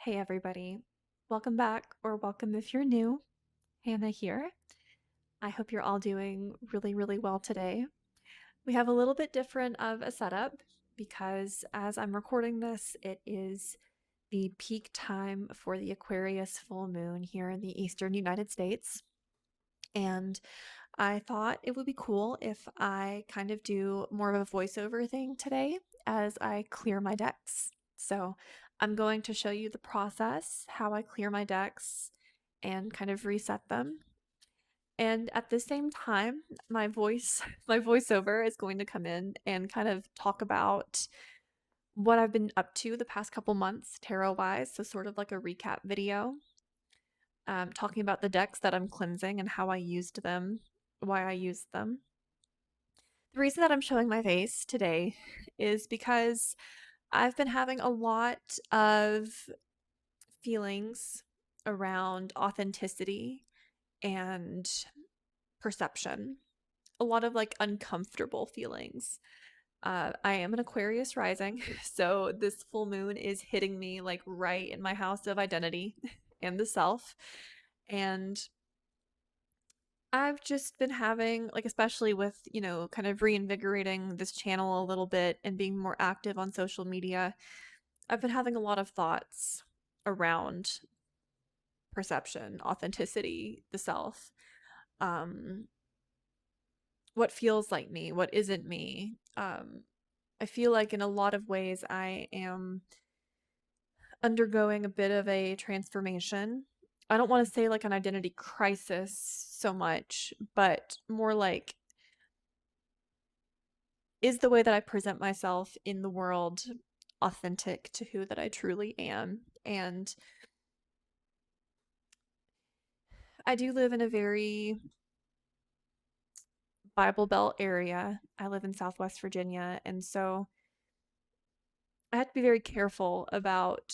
Hey everybody, welcome back, or welcome if you're new. Hannah here. I hope you're all doing really, really well today. We have a little bit different of a setup because as I'm recording this, it is the peak time for the Aquarius full moon here in the eastern United States. And I thought it would be cool if I kind of do more of a voiceover thing today as I clear my decks. So I'm going to show you the process, how I clear my decks and kind of reset them. And at the same time, my voiceover is going to come in and kind of talk about what I've been up to the past couple months tarot wise. So sort of like a recap video, talking about the decks that I'm cleansing and how I used them, why I used them. The reason that I'm showing my face today is because I've been having a lot of feelings around authenticity and perception. A lot of like uncomfortable feelings. I am an Aquarius rising, so this full moon is hitting me like right in my house of identity and the self. And I've just been having, like, especially with, kind of reinvigorating this channel a little bit and being more active on social media, I've been having a lot of thoughts around perception, authenticity, the self, um, what feels like me, what isn't me. I feel like in a lot of ways I am undergoing a bit of a transformation. I don't want to say like an identity crisis so much, but more like, is the way that I present myself in the world authentic to who that I truly am? And I do live in a very Bible Belt area. I live in Southwest Virginia, and so I have to be very careful about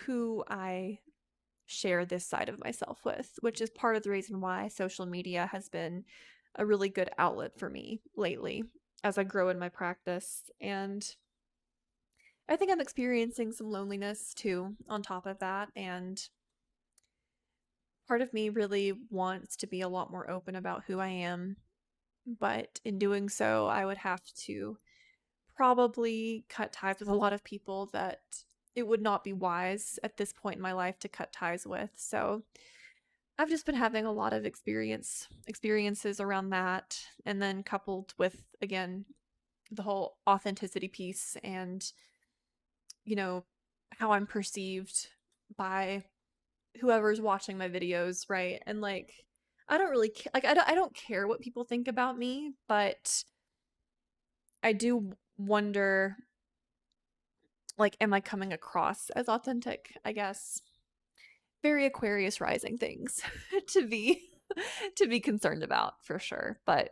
who I share this side of myself with, which is part of the reason why social media has been a really good outlet for me lately as I grow in my practice. And I think I'm experiencing some loneliness too, on top of that. And part of me really wants to be a lot more open about who I am. But in doing so, I would have to probably cut ties with a lot of people that it would not be wise at this point in my life to cut ties with. So I've just been having a lot of experiences around that, and then coupled with, again, the whole authenticity piece and, you know, how I'm perceived by whoever's watching my videos, right? And like, I don't really like, I don't care what people think about me, but I do wonder, like, am I coming across as authentic? I guess very Aquarius rising things to be to be concerned about for sure. But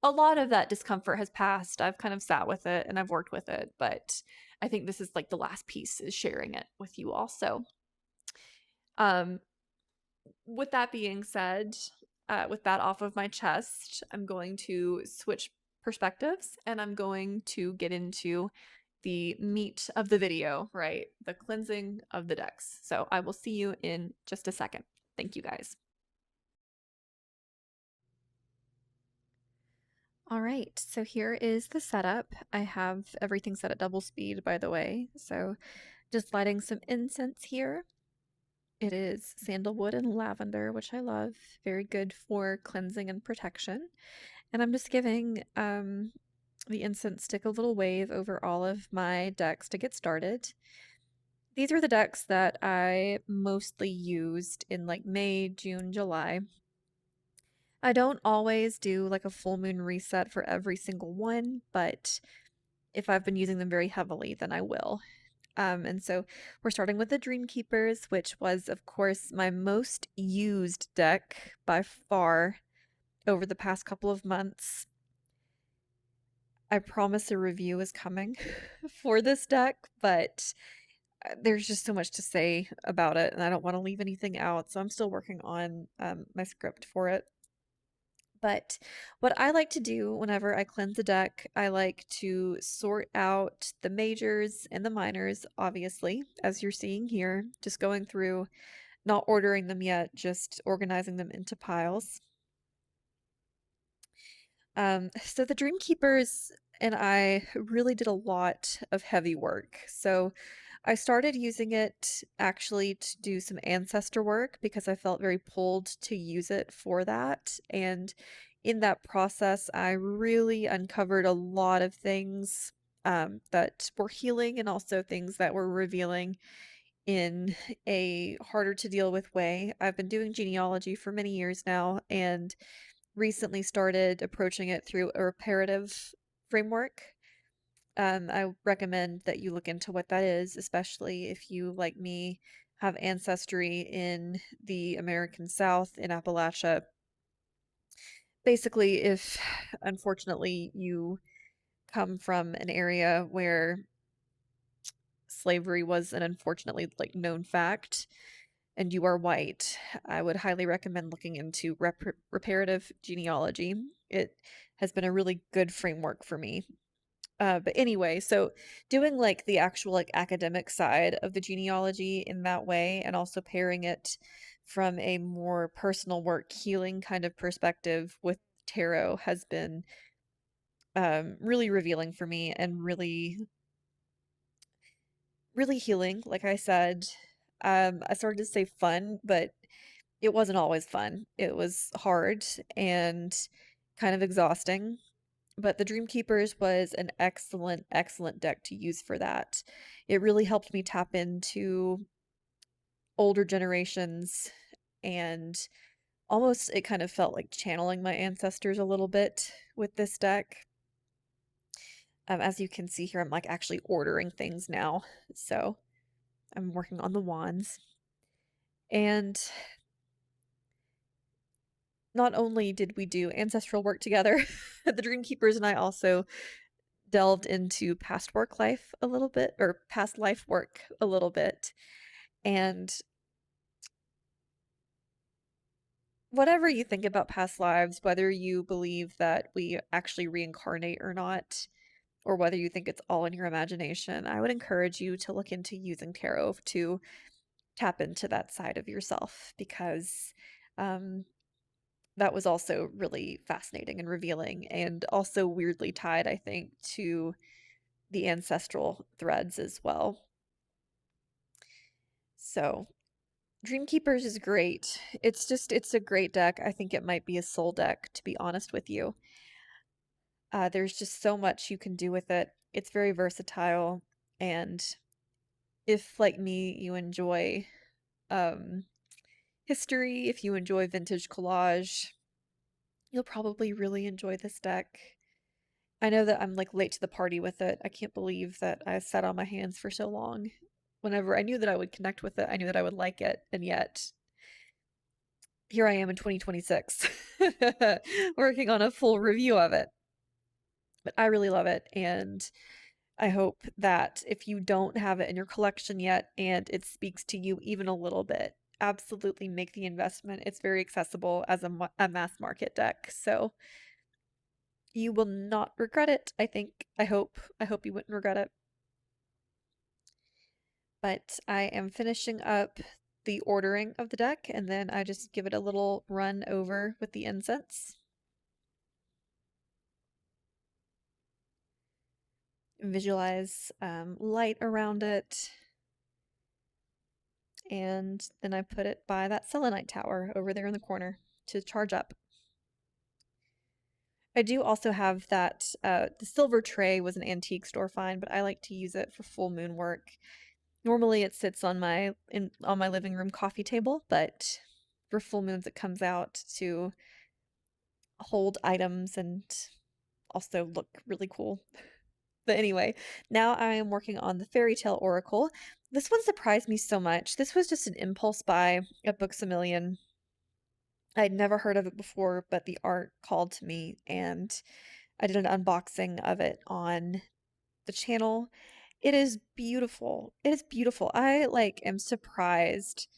a lot of that discomfort has passed. I've kind of sat with it and I've worked with it, but I think this is like the last piece is sharing it with you all. So, um, with that being said, with that off of my chest, I'm going to switch perspectives and I'm going to get into the meat of the video, right? The cleansing of the decks. So I will see you in just a second. Thank you guys. All right, so here is the setup. I have everything set at double speed, by the way. So just lighting some incense here. It is sandalwood and lavender, which I love. Very good for cleansing and protection. And I'm just giving the incense stick a little wave over all of my decks to get started. These are the decks that I mostly used in like May, June, July. I don't always do like a full moon reset for every single one, but if I've been using them very heavily, then I will. And so we're starting with the Dream Keepers, which was, of course, my most used deck by far over the past couple of months. I promise a review is coming for this deck, but there's just so much to say about it, and I don't want to leave anything out, so I'm still working on my script for it. But what I like to do whenever I cleanse a deck, I like to sort out the majors and the minors, obviously, as you're seeing here, just going through, not ordering them yet, just organizing them into piles. So the Dream Keepers and I really did a lot of heavy work. So I started using it actually to do some ancestor work because I felt very pulled to use it for that. And in that process, I really uncovered a lot of things that were healing and also things that were revealing in a harder to deal with way. I've been doing genealogy for many years now and recently started approaching it through a reparative framework. I recommend that you look into what that is, especially if you, like me, have ancestry in the American South in Appalachia. Basically, if unfortunately you come from an area where slavery was an unfortunately like known fact and you are white, I would highly recommend looking into reparative genealogy. It has been a really good framework for me. But anyway, so doing like the actual like academic side of the genealogy in that way, and also pairing it from a more personal work healing kind of perspective with tarot has been really revealing for me and really healing. Like I said, I started to say fun, but it wasn't always fun. It was hard and kind of exhausting. But the Dream Keepers was an excellent, excellent deck to use for that. It really helped me tap into older generations and almost it kind of felt like channeling my ancestors a little bit with this deck. As you can see here, I'm like actually ordering things now. So I'm working on the wands. And not only did we do ancestral work together, the Dream Keepers and I also delved into past work life a little bit, or past life work a little bit. And whatever you think about past lives, whether you believe that we actually reincarnate or not, or whether you think it's all in your imagination, I would encourage you to look into using tarot to tap into that side of yourself because um, that was also really fascinating and revealing, and also weirdly tied, I think, to the ancestral threads as well. So, Dream Keepers is great. It's a great deck. I think it might be a soul deck, to be honest with you. There's just so much you can do with it. It's very versatile, and if, like me, you enjoy um, history, if you enjoy vintage collage, you'll probably really enjoy this deck. I know that I'm like late to the party with it. I can't believe that I sat on my hands for so long. Whenever I knew that I would connect with it, I knew that I would like it, and yet here I am in 2026 working on a full review of it. But I really love it, and I hope that if you don't have it in your collection yet and it speaks to you even a little bit, absolutely make the investment. It's very accessible as a mass market deck, so you will not regret it, I think. I hope you wouldn't regret it. But I am finishing up the ordering of the deck, and then I just give it a little run over with the incense. Visualize light around it, and then I put it by that selenite tower over there in the corner to charge up. I do also have that, the silver tray was an antique store find, but I like to use it for full moon work. Normally it sits on on my living room coffee table, but for full moons it comes out to hold items and also look really cool. But anyway, now I am working on the Fairy Tale Oracle. This one surprised me so much. This was just an impulse buy at Books A Million. I'd never heard of it before, but the art called to me, and I did an unboxing of it on the channel. It is beautiful. It is beautiful. I like am surprised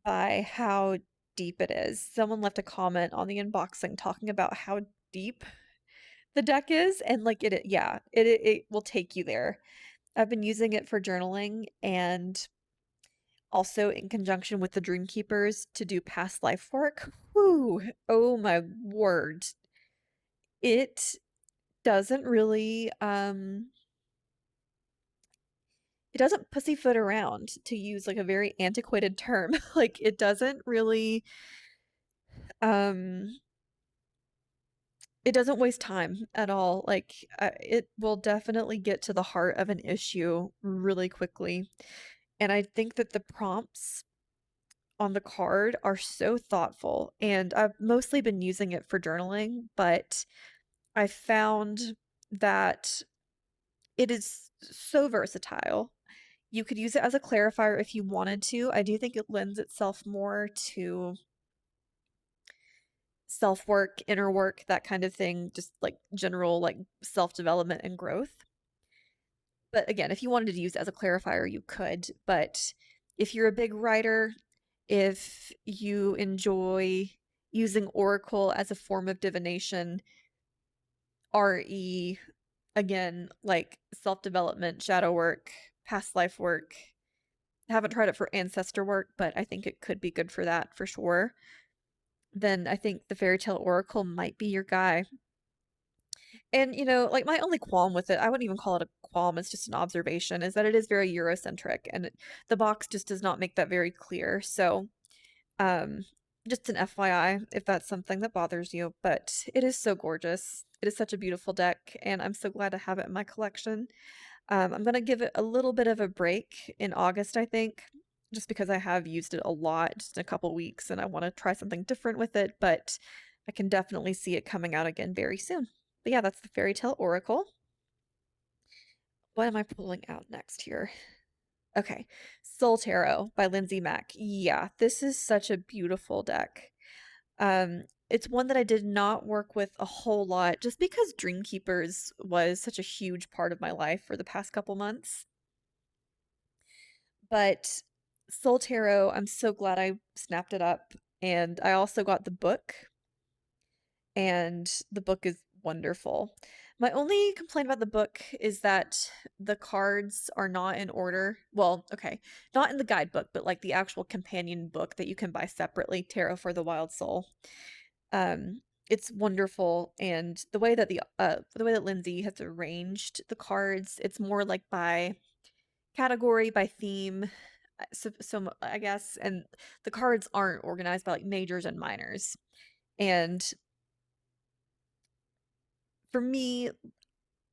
by how deep it is. Someone left a comment on the unboxing talking about how deep the deck is, and like yeah, it will take you there. I've been using it for journaling and also in conjunction with the Dream Keepers to do past life work. Whew, oh my word. It doesn't really it doesn't pussyfoot around, to use like a very antiquated term. Like it doesn't really um it doesn't waste time at all. Like it will definitely get to the heart of an issue really quickly. And I think that the prompts on the card are so thoughtful, and I've mostly been using it for journaling, but I found that it is so versatile. You could use it as a clarifier if you wanted to. I do think it lends itself more to self-work, inner work, that kind of thing, just like general like self-development and growth. But again, if you wanted to use it as a clarifier, you could. But if you're a big writer, if you enjoy using Oracle as a form of divination, RE, again, like self-development, shadow work, past life work. I haven't tried it for ancestor work, but I think it could be good for that for sure. Then I think the Fairy Tale Oracle might be your guy. And, like my only qualm with it, I wouldn't even call it a qualm, it's just an observation, is that it is very Eurocentric and the box just does not make that very clear. So, um, just an FYI if that's something that bothers you, but it is so gorgeous. It is such a beautiful deck, and I'm so glad to have it in my collection. I'm gonna give it a little bit of a break in August, I think, just because I have used it a lot just in a couple weeks and I want to try something different with it, but I can definitely see it coming out again very soon. But yeah, that's the Fairy Tale Oracle. What am I pulling out next here? Okay, Soul Tarot by Lindsay Mack. Yeah, this is such a beautiful deck. It's one that I did not work with a whole lot just because Dream Keepers was such a huge part of my life for the past couple months. But Soul Tarot, I'm so glad I snapped it up. And I also got the book, and the book is wonderful. My only complaint about the book is that the cards are not in order. Well, okay, not in the guidebook, but like the actual companion book that you can buy separately, Tarot for the Wild Soul. It's wonderful, and the way that Lindsay has arranged the cards, it's more like by category, by theme. So I guess, and the cards aren't organized by like majors and minors. And for me,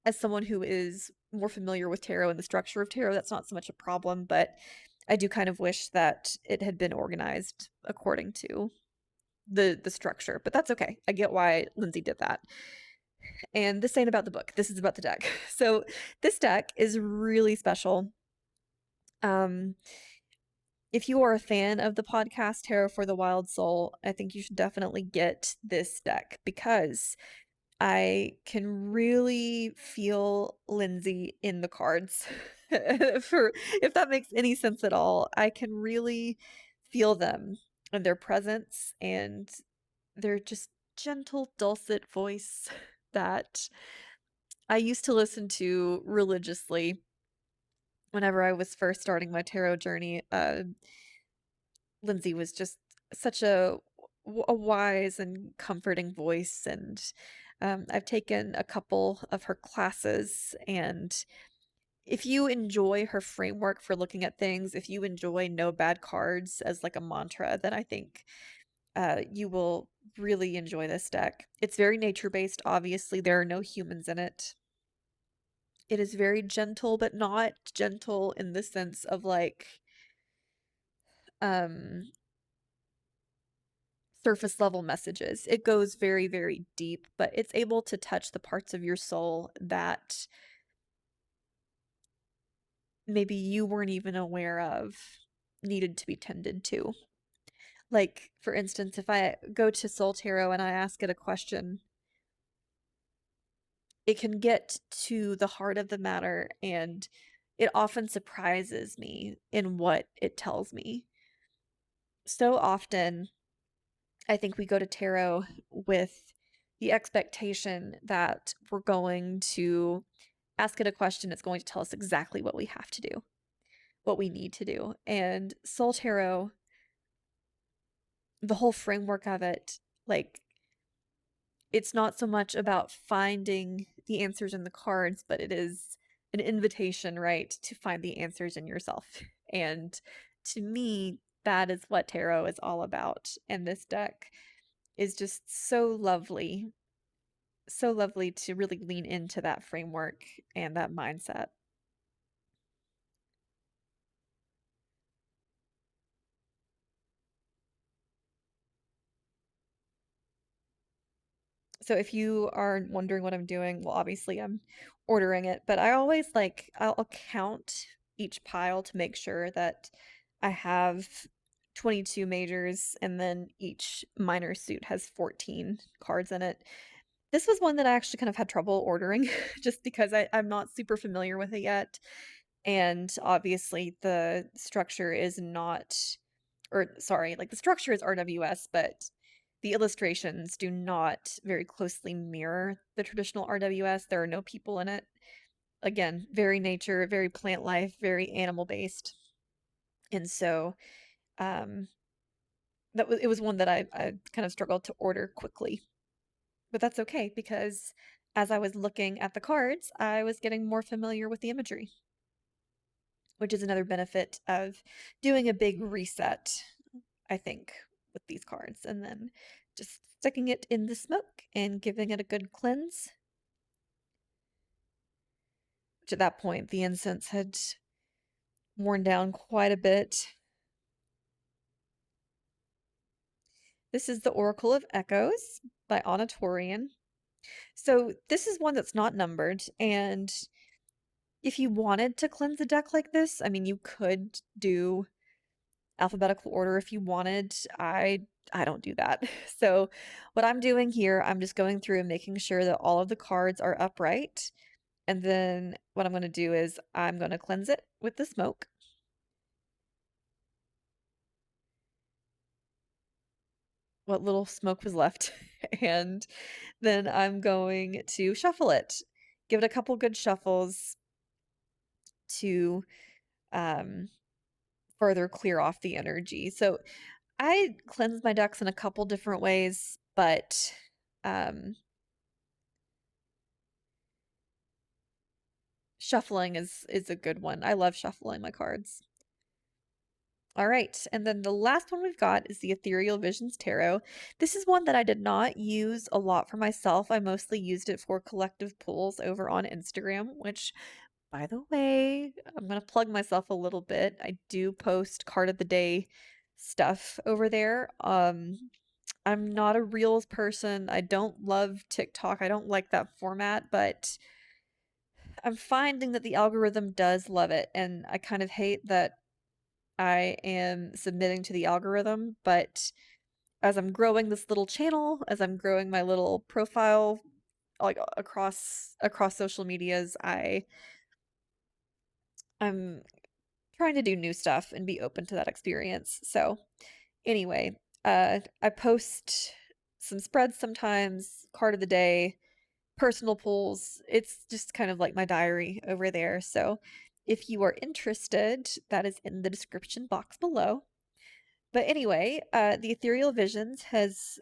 as someone who is more familiar with tarot and the structure of tarot, that's not so much a problem, but I do kind of wish that it had been organized according to the structure, but that's okay. I get why Lindsay did that. And this ain't about the book. This is about the deck. So this deck is really special. If you are a fan of the podcast Tarot for the Wild Soul, I think you should definitely get this deck because I can really feel Lindsay in the cards. For if that makes any sense at all, I can really feel them and their presence and their just gentle, dulcet voice that I used to listen to religiously whenever I was first starting my tarot journey. Lindsay was just such a wise and comforting voice, and I've taken a couple of her classes, and if you enjoy her framework for looking at things, if you enjoy no bad cards as like a mantra, then I think you will really enjoy this deck. It's very nature-based, obviously. There are no humans in it. It is very gentle, but not gentle in the sense of like um surface level messages. It goes very, very deep, but it's able to touch the parts of your soul that maybe you weren't even aware of needed to be tended to. Like, for instance, if I go to Soul Tarot and I ask it a question, it can get to the heart of the matter, and it often surprises me in what it tells me. So often, I think we go to tarot with the expectation that we're going to ask it a question. It's going to tell us exactly what we have to do, what we need to do. And Soul Tarot, the whole framework of it, like, it's not so much about finding the answers in the cards, but it is an invitation, right, to find the answers in yourself. And to me, that is what tarot is all about. And this deck is just so lovely to really lean into that framework and that mindset. So if you are wondering what I'm doing, well, obviously I'm ordering it, but I always like, I'll count each pile to make sure that I have 22 majors and then each minor suit has 14 cards in it. This was one that I actually kind of had trouble ordering just because I'm not super familiar with it yet. And obviously the structure is not, or sorry, like the structure is RWS, but the illustrations do not very closely mirror the traditional RWS. There are no people in it. Again, very nature, very plant life, very animal based. And so um it was one that I kind of struggled to order quickly. But that's okay because as I was looking at the cards, I was getting more familiar with the imagery, which is another benefit of doing a big reset, I think, with these cards, and then just sticking it in the smoke and giving it a good cleanse. Which at that point, the incense had worn down quite a bit. This is the Oracle of Echoes by Anatorian. So this is one that's not numbered, and if you wanted to cleanse a deck like this, I mean, you could do alphabetical order if you wanted. I don't do that. So what I'm doing here, I'm just going through and making sure that all of the cards are upright. And then what I'm going to do is I'm going to cleanse it with the smoke. What little smoke was left. And then I'm going to shuffle it. Give it a couple good shuffles to um, further clear off the energy. So I cleanse my decks in a couple different ways, but um, shuffling is a good one. I love shuffling my cards. All right, and then the last one we've got is the Ethereal Visions Tarot. This is one that I did not use a lot for myself. I mostly used it for collective pulls over on Instagram, which, by the way, I'm going to plug myself a little bit. I do post card of the day stuff over there. I'm not a Reels person. I don't love TikTok. I don't like that format, but I'm finding that the algorithm does love it, and I kind of hate that I am submitting to the algorithm, but as I'm growing this little channel, as I'm growing my little profile like across social medias, I'm trying to do new stuff and be open to that experience. So, anyway, I post some spreads sometimes, card of the day, personal pulls. It's just kind of like my diary over there. So if you are interested, that is in the description box below. But anyway, the Ethereal Visions has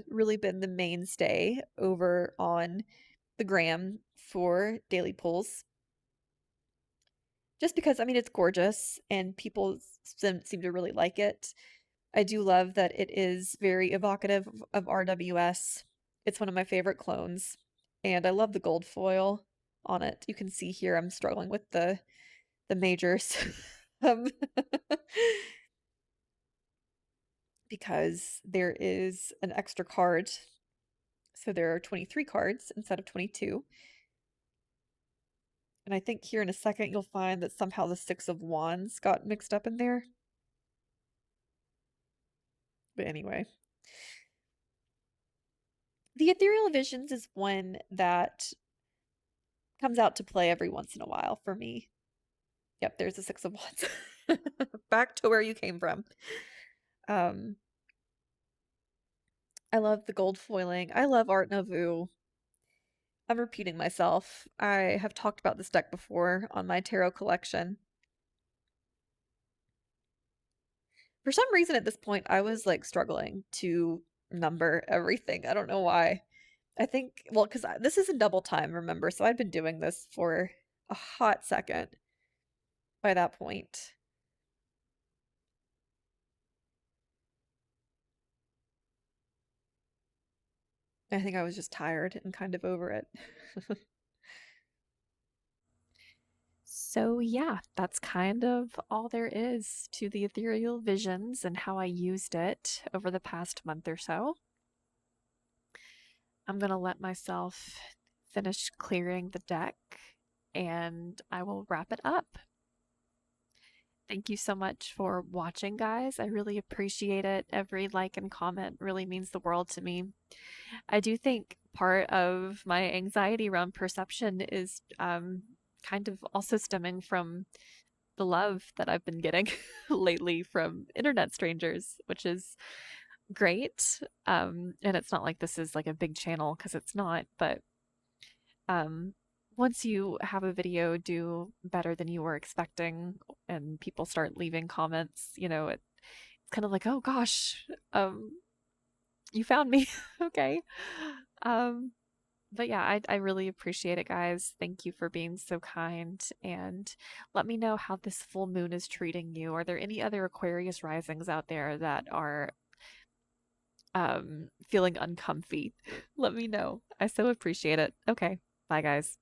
really been the mainstay over on the gram for daily pulls. Just because, I mean, it's gorgeous and people seem to really like it. I do love that it is very evocative of RWS. It's one of my favorite clones, and I love the gold foil on it. You can see here I'm struggling with the majors. um, because there is an extra card. So there are 23 cards instead of 22. And I think here in a second you'll find that somehow the Six of Wands got mixed up in there. But anyway, the Ethereal Visions is one that comes out to play every once in a while for me. Yep, there's the Six of Wands. Back to where you came from. Um, I love the gold foiling. I love Art Nouveau. I'm repeating myself. I have talked about this deck before on my tarot collection. For some reason at this point, I was like struggling to number everything. I don't know why. I think, well, because this is in double time, remember? So I'd been doing this for a hot second by that point. I think I was just tired and kind of over it. So, yeah, that's kind of all there is to the ethereal visions and how I used it over the past month or so. I'm going to let myself finish clearing the deck and I will wrap it up. Thank you so much for watching, guys. I really appreciate it. Every like and comment really means the world to me. I do think part of my anxiety around perception is kind of also stemming from the love that I've been getting lately from internet strangers, which is great. And it's not like this is like a big channel because it's not, but um, once you have a video do better than you were expecting and people start leaving comments, it's kind of like, oh gosh, you found me. Okay. Um, but yeah, I really appreciate it, guys. Thank you for being so kind. And let me know how this full moon is treating you. Are there any other Aquarius risings out there that are feeling uncomfy? Let me know. I so appreciate it. Okay. Bye, guys.